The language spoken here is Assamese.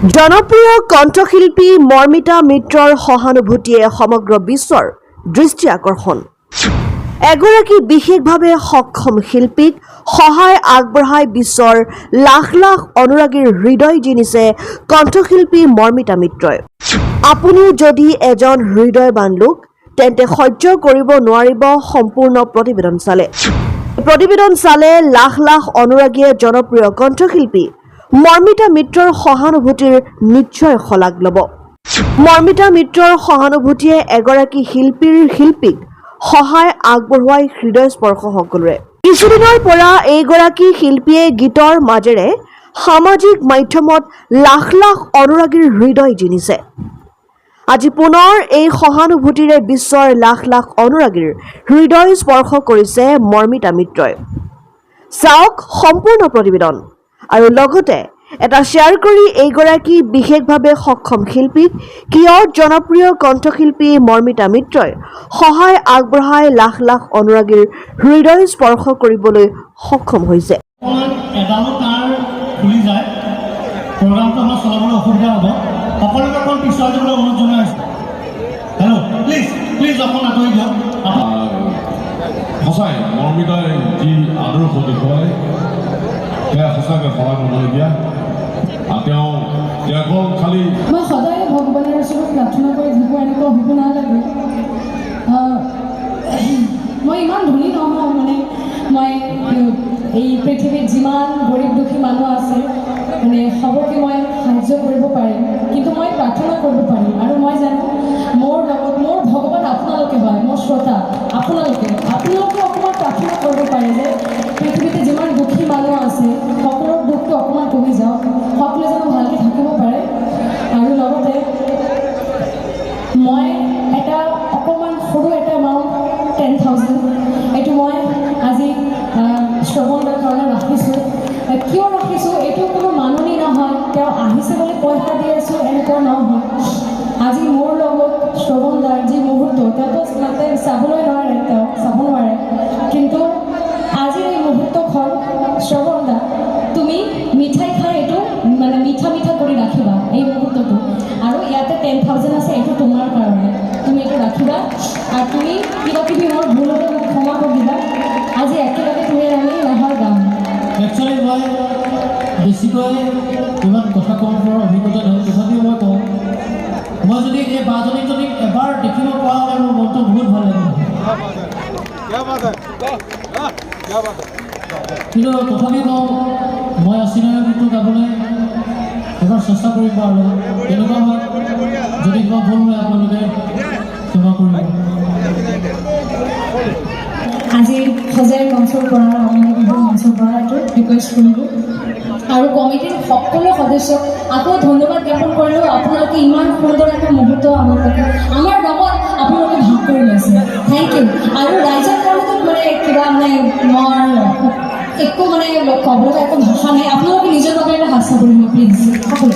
জনপ্ৰিয় কণ্ঠশিল্পী মৰ্মিতা মিত্ৰৰ সহানুভূতিয়ে সমগ্ৰ বিশ্বৰ দৃষ্টি আকৰ্ষণ। এগৰাকী বিশেষভাৱে সক্ষম শিল্পীক সহায় আগবঢ়াই বিশ্বৰ লাখ লাখ অনুৰাগীৰ হৃদয় জিনিছে কণ্ঠশিল্পী মৰ্মিতা মিত্ৰই। আপুনিও যদি এজন হৃদয়বান লোক তেন্তে সহ্য কৰিব নোৱাৰিব সম্পূৰ্ণ প্ৰতিবেদন চালে। প্ৰতিবেদন চালে লাখ লাখ অনুৰাগীয়ে জনপ্ৰিয় কণ্ঠশিল্পী মৰ্মিতা মিত্ৰৰ সহানুভূতিৰ নিশ্চয় শলাগ ল'ব। মৰ্মিতা মিত্ৰৰ সহানুভূতিয়ে এগৰাকী শিল্পীক সহায় আগবঢ়োৱাই হৃদয়স্পৰ্শ সকলোৰে। কিছুদিনৰ পৰা এইগৰাকী শিল্পীয়ে গীতৰ মাজেৰে সামাজিক মাধ্যমত লাখ লাখ অনুৰাগীৰ হৃদয় জিনিছে। আজি পুনৰ এই সহানুভূতিৰে বিশ্বৰ লাখ লাখ অনুৰাগীৰ হৃদয় স্পৰ্শ কৰিছে মৰ্মিতা মিত্ৰই। চাওক সম্পূৰ্ণ প্ৰতিবেদন আৰু লগতে এটা শ্বেয়াৰ কৰি এইগৰাকী বিশেষভাৱে সক্ষম শিল্পীক কিয় জনপ্ৰিয় কণ্ঠশিল্পী মৰ্মিতা মিত্ৰই সহায় আগবঢ়াই লাখ লাখ অনুৰাগীৰ হৃদয় স্পৰ্শ কৰিবলৈ সক্ষম হৈছে। সঁচাই মৰ্মিতাই যি আদৰ্শ দেখুৱাই সেয়া সঁচাকৈ সহায় হ'বলগীয়া। তেওঁ খালি মই সদায় ভগৱানৰ ওচৰত প্ৰাৰ্থনা কৰি থাকোঁ এনেকুৱা হ'ব নালাগে। মই ইমান ধনী নহওঁ, মানে মই এই পৃথিৱীত যিমান গৰীব দুখী মানুহ আছে মানে সবকে মই সাহায্য কৰিব পাৰিম, কিন্তু মই প্ৰাৰ্থনা কৰিব পাৰিম। আৰু মই জানো মোৰ লগত মোৰ ভগৱান আপোনালোকে হয়, মোৰ শ্ৰোতা আপোনালোকে অকণমান প্ৰাৰ্থনা কৰিব পাৰে যে পৃথিৱীতে যিমান দুখী মানুহ আছে সকলোৰ দুখটো অকণমান কমি যাওক, সকলোৱে যেন ভালকৈ থাকিব পাৰে। আৰু লগতে মই এটা অকণমান সৰু এটা এমাউণ্ট 10,000 এইটো মই আজি শ্ৰৱণৰ কাৰণে ৰাখিছোঁ। কিয় ৰাখিছোঁ এইটো কোনো মাননি নহয়, তেওঁ আহিছে বুলি পইচা দি আছোঁ এনেকুৱা নহয়। আজি মোৰ লগত শ্ৰৱণদাৰ যি মুহূৰ্ত তেওঁতো চাবলৈ নোৱাৰে, তেওঁ চাব নোৱাৰে, কিন্তু আজিৰ এই মুহূৰ্তখন শ্ৰৱণদা তুমি মিঠাই খাই এইটো মানে মিঠা কৰি ৰাখিবা এই মুহূৰ্তটো। আৰু ইয়াতে 10,000 আছে, এইটো তোমাৰ কাৰণে, তুমি এইটো ৰাখিবা। আৰু তুমি কিবা কিবি মোৰ ভুল হ'লে মোক ক্ষমা কৰি দিবা। আজি একেলগে তুমি আমি নহয় গাম। একচুৱেলি মই বেছিকৈ ইমান কথা ক'ব পৰা অভিজ্ঞতা নহয়, তথাপিও মই কওঁ মই যদি এই বাজনীক যদি এবাৰ দেখিব পৰা হ'লে মোৰ মনটো বহুত ভাল লাগিল। কিন্তু তথাপিও কওঁ মই অচিনাৰী গীতটো গাবলৈ এবাৰ চেষ্টা কৰিব আৰু তেনেকুৱা হয়। যদি কিবা ভুল হয় আপোনালোকে ক্ষমা কৰিব। আজি সজাই মঞ্চৰ পৰা মঞ্চৰ পৰা এইটো ৰিকুৱেষ্ট কৰিলোঁ আৰু কমিটিৰ সকলো সদস্যক আকৌ ধন্যবাদ জ্ঞাপন কৰিলোঁ। আপোনালোকে ইমান সুন্দৰ এটা মুহূৰ্ত আমাৰ লগত আপোনালোকে ভাগ কৰি লৈছে, থেংক ইউ। আৰু ৰাইজৰ কাৰণেতো মানে কিবা মানে মই একো মানে ক'বলৈ একো ভাষা নাই। আপোনালোকে নিজৰ বাবে এটা হাস্য কৰিব প্লিজ সকলো।